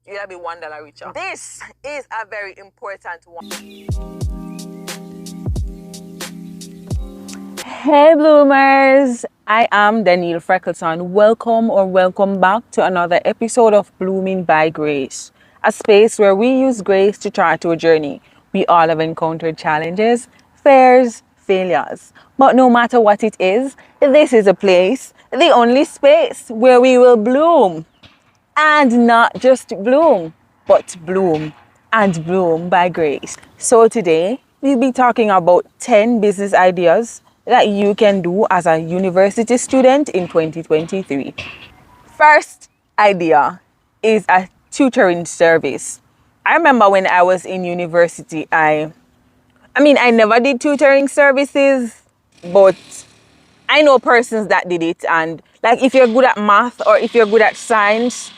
you'll be $1 richer. This is a very important one. Hey bloomers, I am Danielle Freckleton. Welcome back to another episode of Blooming by Grace, a space where we use grace to chart our journey. We all have encountered challenges, fears, failures, but no matter what it is, this is a place, the only space where we will bloom. And not just bloom, but bloom and bloom by grace. So today, we'll be talking about 10 business ideas that you can do as a university student in 2023. First idea is a tutoring service. I remember when I was in university, I never did tutoring services, but I know persons that did it. And like if you're good at math or if you're good at science,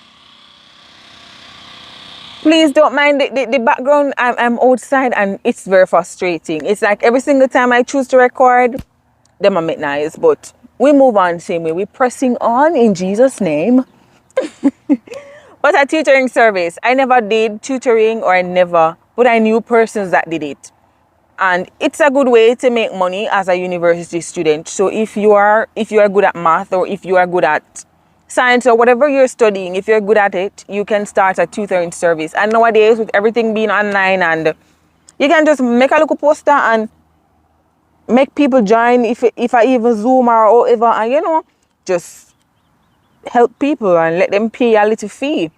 please don't mind the background. I'm outside and it's very frustrating. It's like every single time I choose to record, them are make nice. But we move on same way. We're pressing on in Jesus' name. But a tutoring service, I never did tutoring but I knew persons that did it. And it's a good way to make money as a university student. So if you are good at math or if you are good at science or whatever you're studying, if you're good at it, you can start a tutoring service. And nowadays, with everything being online, and you can just make a little poster and make people join if I even Zoom or whatever, and just help people and let them pay a little fee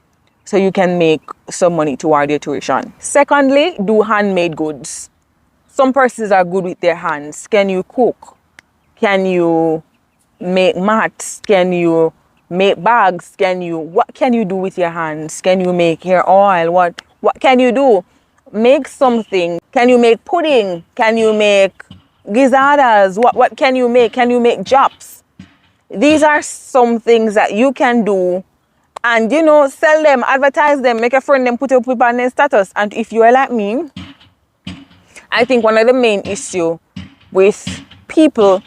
so you can make some money toward your tuition. Secondly, do handmade goods. Some persons are good with their hands. Can you cook? Can you make mats? Can you make bags? What can you do with your hands? Can you make hair oil? What can you do? Make something. Can you make pudding? Can you make gizadas? What can you make? Can you make jops? These are some things that you can do and sell them, advertise them, make a friend them put up on their status. And if you are like me, I think one of the main issue with people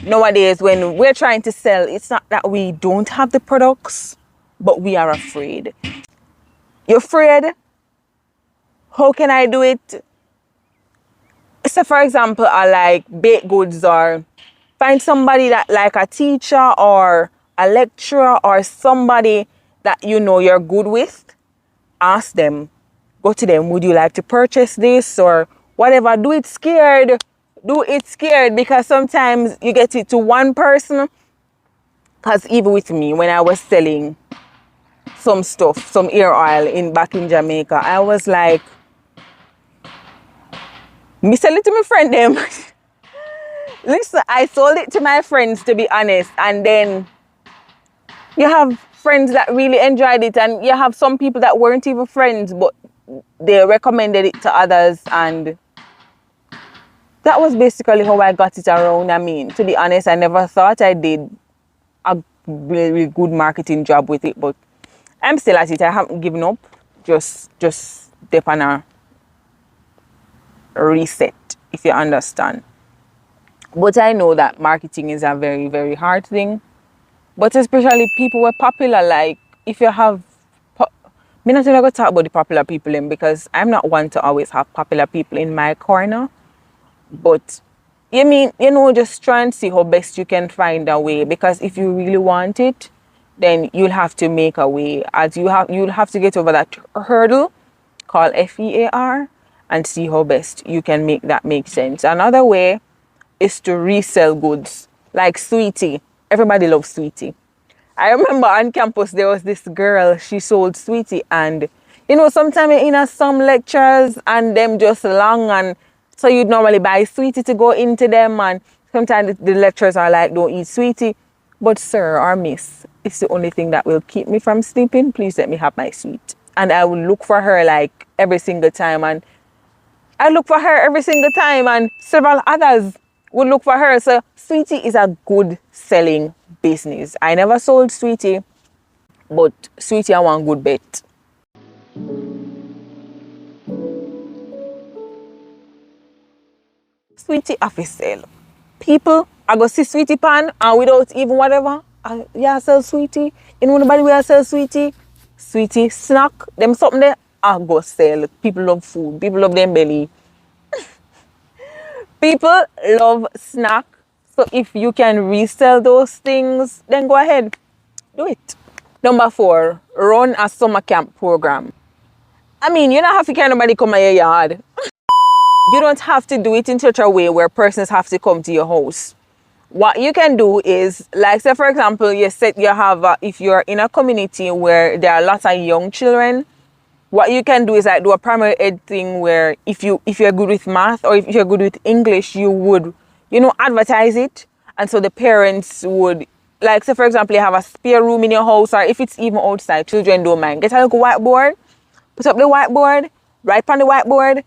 nowadays, when we're trying to sell, it's not that we don't have the products, but we are afraid. You're afraid? How can I do it? So for example, I like baked goods, or find somebody that like a teacher or a lecturer or somebody that you're good with. Ask them, go to them, would you like to purchase this or whatever? Do it scared. Because sometimes you get it to one person. Because even with me, when I was selling some stuff, some ear oil back in Jamaica, I was like, me sell it to my friend them. Listen, I sold it to my friends, to be honest. And then you have friends that really enjoyed it, and you have some people that weren't even friends, but they recommended it to others, and that was basically how I got it around. To be honest, I never thought I did a really, really good marketing job with it, but I'm still at it. I haven't given up. Just dip on a reset, if you understand. But I know that marketing is a very, very hard thing. But especially people were popular, like if you have... Me not going to talk about the popular people in, because I'm not one to always have popular people in my corner. But just try and see how best you can find a way, because if you really want it, then you'll have to make a way, as you'll have to get over that hurdle called FEAR and see how best you can make that make sense. Another way is to resell goods, like Sweetie. Everybody loves Sweetie. I remember on campus there was this girl, she sold Sweetie, and sometimes in some lectures and them just long, and so you'd normally buy Sweetie to go into them, and sometimes the lecturers are like, don't eat Sweetie. But sir or miss, it's the only thing that will keep me from sleeping. Please let me have my sweet. And I will look for her like every single time, and several others would look for her. So Sweetie is a good selling business. I never sold Sweetie, but Sweetie I want good bet. Sweetie office sale. People I go see Sweetie pan and without even whatever, yeah, sell Sweetie. Nobody will sell Sweetie. sweetie, snack, them something there, I go sell. People love food. People love them belly. People love snack. So if you can resell those things, then go ahead. Do it. Number 4, run a summer camp program. I mean, you don't have to carry nobody come to your yard. You don't have to do it in such a way where persons have to come to your house. What you can do is, like say for example, if you're in a community where there are lots of young children, what you can do is like do a primary ed thing where if you're good with math or if you're good with English, you would, advertise it. And so the parents would, like say for example, you have a spare room in your house, or if it's even outside, children don't mind. Get a little whiteboard, put up the whiteboard, write on the whiteboard,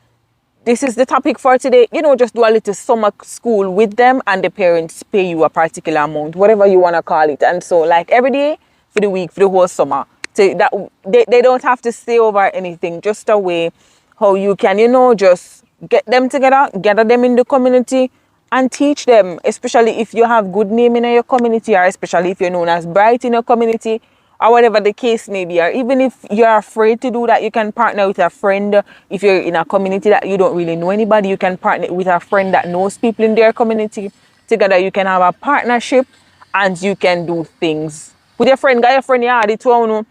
this is the topic for today. Just do a little summer school with them, and the parents pay you a particular amount, whatever you want to call it. And so like every day for the week, for the whole summer. So that they don't have to stay over anything, just a way how you can, just get them together, gather them in the community and teach them, especially if you have good name in your community, or especially if you're known as bright in your community, or whatever the case may be. Or even if you're afraid to do that, you can partner with a friend. If you're in a community that you don't really know anybody, you can partner with a friend that knows people in their community. Together you can have a partnership and you can do things with your friend. Got your friend, yeah, the two,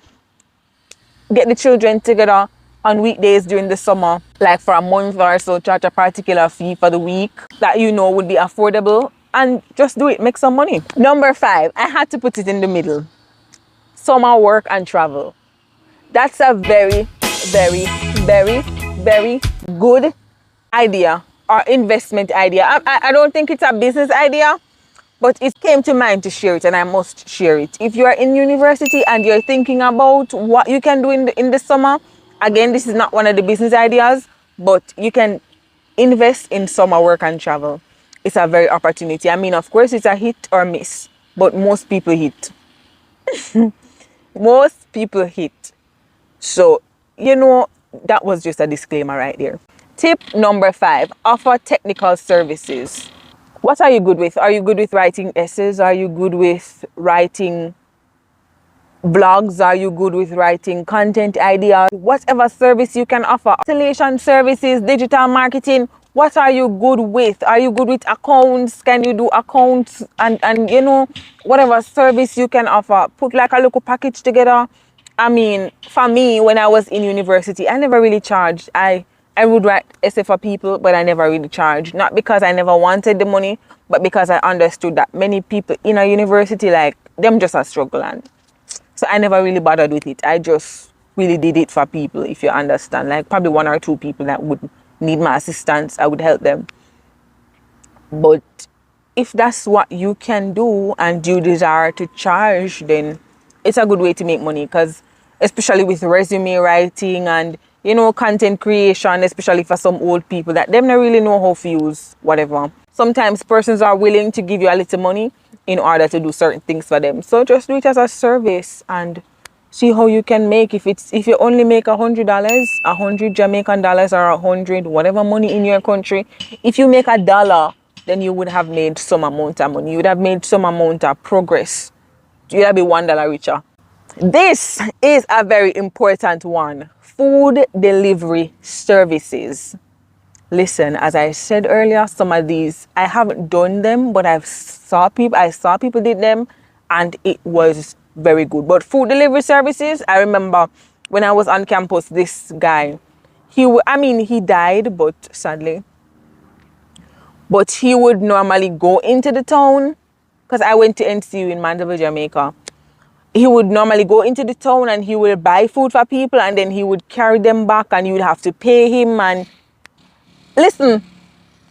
get the children together on weekdays during the summer, like for a month or so, charge a particular fee for the week that would be affordable, and just do it, make some money. Number 5, I had to put it in the middle. Summer work and travel. That's a very, very, very, very good idea or investment idea. I don't think it's a business idea, but it came to mind to share it, and I must share it. If you are in university and you're thinking about what you can do in the summer, again, this is not one of the business ideas, but you can invest in summer work and travel. It's a very opportunity. I mean, of course, it's a hit or miss, but most people hit. Most people hit. So, that was just a disclaimer right there. Tip number 5, offer technical services. What are you good with? Are you good with writing essays? Are you good with writing blogs? Are you good with writing content ideas? Whatever service you can offer. Installation services, digital marketing. What are you good with? Are you good with accounts? Can you do accounts? And whatever service you can offer. Put like a little package together. I mean, for me, when I was in university, I never really charged. I would write essay for people, but I never really charged. Not because I never wanted the money, but because I understood that many people in a university, like, them just a struggle. And so I never really bothered with it. I just really did it for people, if you understand. Like probably 1 or 2 people that would need my assistance, I would help them. But if that's what you can do and you desire to charge, then it's a good way to make money. Because especially with resume writing and content creation, especially for some old people that them not really know how to use whatever. Sometimes persons are willing to give you a little money in order to do certain things for them. So just do it as a service and see how you can make. If you only make $100, 100 Jamaican dollars, or 100 whatever money in your country, if you make $1, then you would have made some amount of money. You would have made some amount of progress. You'd have be $1 richer. This is a very important one. Food delivery services. Listen, as I said earlier, some of these, I haven't done them, but I saw people did them, and it was very good. But food delivery services, I remember when I was on campus, this guy, he died, but sadly. But he would normally go into the town, because I went to NCU in Mandeville, Jamaica. He would normally go into the town and he would buy food for people, and then he would carry them back and you would have to pay him. And listen,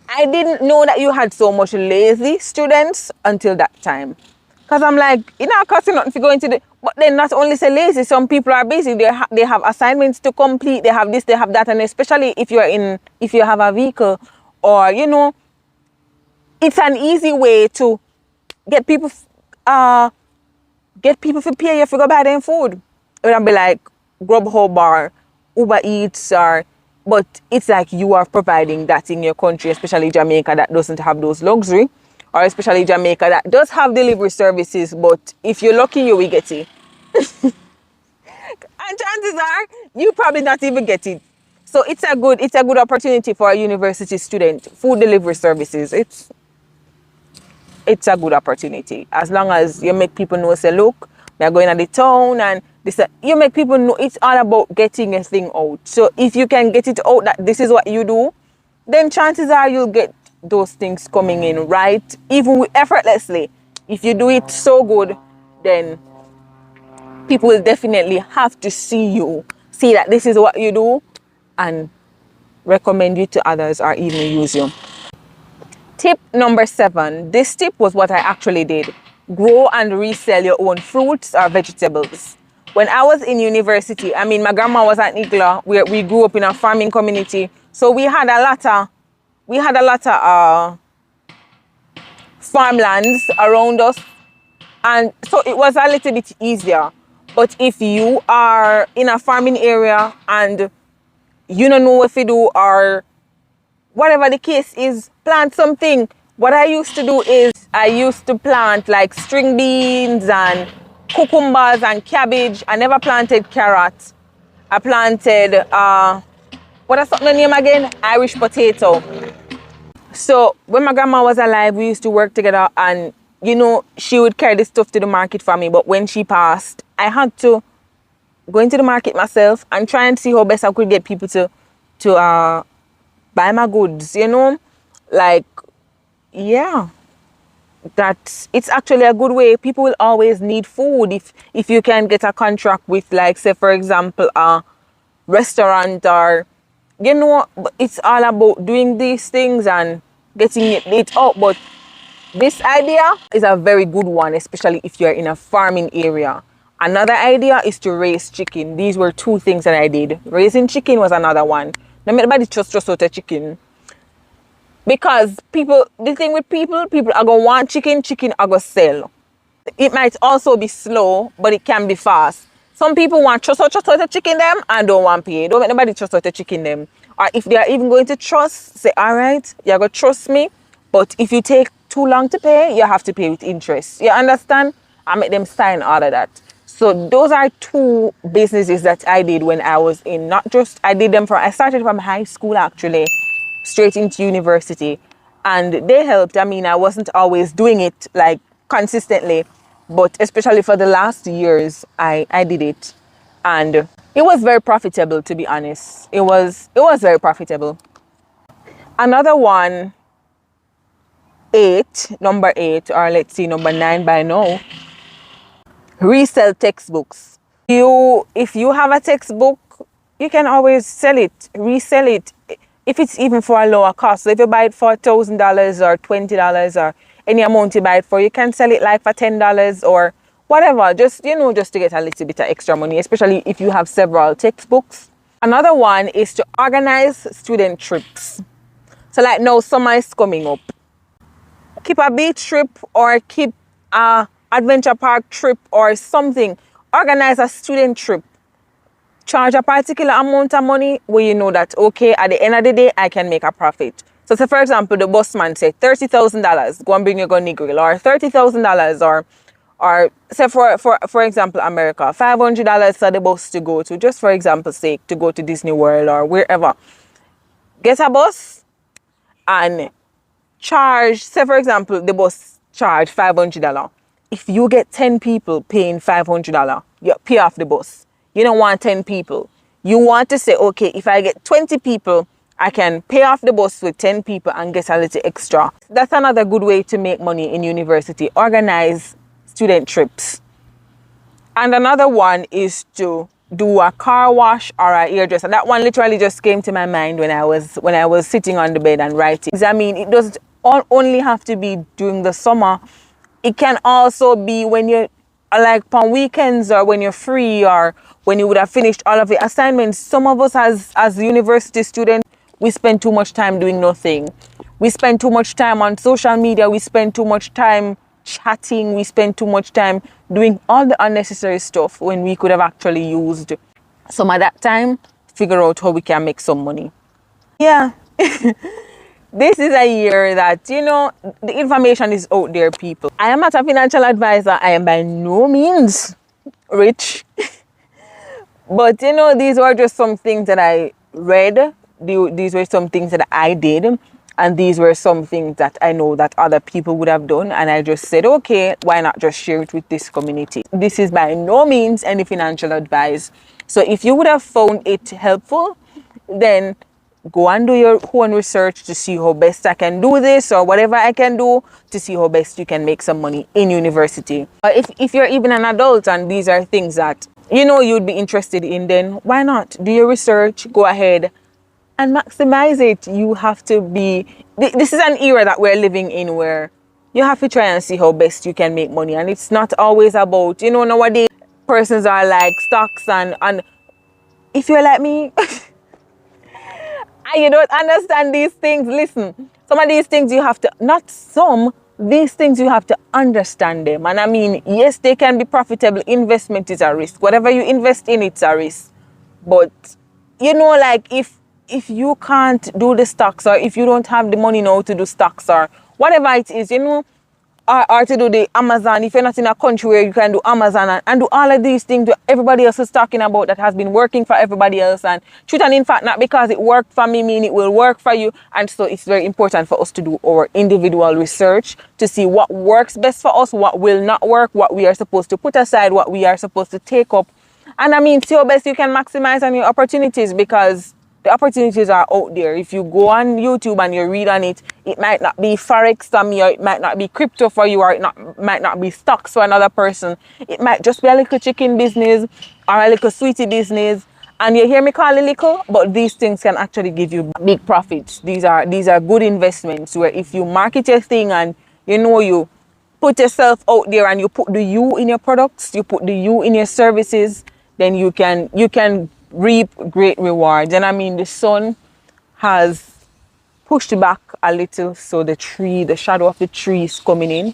I didn't know that you had so much lazy students until that time. Because I'm like, costing nothing to go into the... But then not only say lazy, some people are busy. They have assignments to complete. They have this, they have that. And especially if you have a vehicle, or, it's an easy way to get people to pay you for go buy them food. It would be like Grubhub or Uber Eats, but it's like you are providing that in your country, especially Jamaica that doesn't have those luxury, or especially Jamaica that does have delivery services, but if you're lucky, you will get it. And chances are you probably not even get it. So it's a good opportunity for a university student. Food delivery services. It's a good opportunity. As long as you make people know, say, look, they're going to the town and this, you make people know it's all about getting a thing out. So if you can get it out that this is what you do, then chances are you'll get those things coming in, right? Even effortlessly. If you do it so good, then people will definitely have to see that this is what you do and recommend you to others or even use you. Tip number 7. This tip was what I actually did. Grow and resell your own fruits or vegetables. When I was in university, I mean, my grandma was at Igla, where we grew up in a farming community. So we had a lot of farmlands around us. And so it was a little bit easier. But if you are in a farming area and you don't know what to do or whatever the case is, plant something. What I used to do is I used to plant like string beans and cucumbers and cabbage. I never planted carrots. I planted, what is the name again? Irish potato. So when my grandma was alive, we used to work together and, you know, she would carry this stuff to the market for me. But when she passed, I had to go into the market myself and try and see how best I could get people to buy my goods, you know? Like, yeah, that it's actually a good way. People will always need food if you can get a contract with, like, say, for example, a restaurant or, you know, it's all about doing these things and getting it out. But this idea is a very good one, especially if you're in a farming area. Another idea is to raise chicken. These were 2 things that I did. Raising chicken was another one. Now, nobody just out a chicken. Because the thing with people are going to want chicken are going to sell. It might also be slow, but it can be fast. Some people want trust out a chicken them and don't want pay. Don't make nobody trust out a chicken them. Or if they are even going to trust, say, all right, you're going to trust me. But if you take too long to pay, you have to pay with interest. You understand? I make them sign all of that. So those are 2 businesses that I did when I was in, I started from high school actually, straight into university. And they helped. I mean, I wasn't always doing it like consistently, but especially for the last years, I did it. And it was very profitable, to be honest. It was very profitable. Another one, number 8, or let's see, number 9 by now. Resell textbooks. If you have a textbook, you can always sell it, resell it, if it's even for a lower cost. So if you buy it for $1,000 or $20 or any amount you buy it for, you can sell it like for $10 or whatever, just to get a little bit of extra money, especially if you have several textbooks. Another one is to organize student trips. So like now summer is coming up. Keep a beach trip or keep a adventure park trip or something. Organize a student trip. Charge a particular amount of money where you know that, okay, at the end of the day, I can make a profit. So say, for example, the busman say $30,000, go and bring your gunny grill, or $30,000, or say for example, America, $500 for the bus to go to, just for example's sake, to go to Disney World or wherever. Get a bus and charge, say for example, the bus charge $500. If you get 10 people paying $500, you pay off the bus. You don't want 10 people. You want to say, okay, if I get 20 people, I can pay off the bus with 10 people and get a little extra. That's another good way to make money in university. Organize student trips. And another one is to do a car wash or a hairdresser. That one literally just came to my mind when I was sitting on the bed and writing. I mean, it doesn't only have to be during the summer. It can also be when you're like on weekends or when you're free or when you would have finished all of the assignments. Some of us as university students, we spend too much time doing nothing. We spend too much time on social media. We spend too much time chatting. We spend too much time doing all the unnecessary stuff when we could have actually used some of that time to figure out how we can make some money. Yeah. This is a year that, the information is out there, people. I am not a financial advisor. I am by no means rich. But you know, these were just some things that I read. These were some things that I did. And these were some things that I know that other people would have done. And I just said, okay, why not just share it with this community? This is by no means any financial advice. So if you would have found it helpful, then go and do your own research to see how best I can do this or whatever I can do to see how best you can make some money in university. If you're even an adult and these are things that you know you'd be interested in, then why not? Do your research, go ahead and maximize it. You have to be, this is an era that we're living in where you have to try and see how best you can make money. And it's not always about, you know, nowadays persons are like stocks and if you're like me, and you don't understand these things, listen, some of these things you have to, not some, these things you have to understand them. And I mean, yes, they can be profitable. Investment is a risk. Whatever you invest in, it's a risk. But, you know, like if you can't do the stocks or if you don't have the money now to do stocks or whatever it is, you know, or to do the Amazon, if you're not in a country where you can do Amazon and do all of these things that everybody else is talking about that has been working for everybody else. And truth and in fact, not because it worked for me, mean it will work for you. And so it's very important for us to do our individual research to see what works best for us, what will not work, what we are supposed to put aside, what we are supposed to take up. And I mean, see how best you can maximize on your opportunities because the opportunities are out there. If you go on YouTube and you read on it, it might not be Forex for me, or it might not be crypto for you, or might not be stocks for another person. It might just be a little chicken business or a little sweetie business. And you hear me call it little, but these things can actually give you big profits. These are good investments where if you market your thing and you know you put yourself out there and you put the you in your products, you put the you in your services, then you can reap great rewards. And I mean, the sun has pushed back a little, so the shadow of the tree is coming in.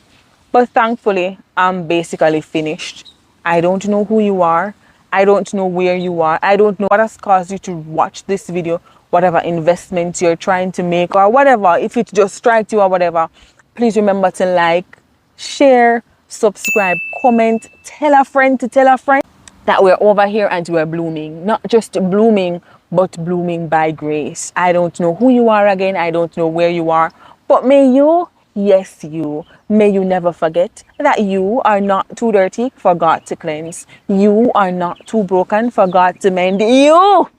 But thankfully, I'm basically finished. I don't know who you are. I don't know where you are. I don't know what has caused you to watch this video, whatever investments you're trying to make or whatever. If it just strikes you or whatever, please remember to like, share, subscribe, comment, tell a friend to tell a friend that we're over here and we're blooming. Not just blooming, but blooming by grace. I don't know who you are again. I don't know where you are. But may you, yes you, may you never forget that you are not too dirty for God to cleanse. You are not too broken for God to mend. You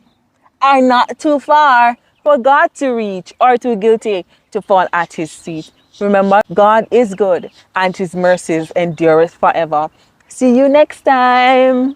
are not too far for God to reach or too guilty to fall at his feet. Remember, God is good and his mercies endureth forever. See you next time.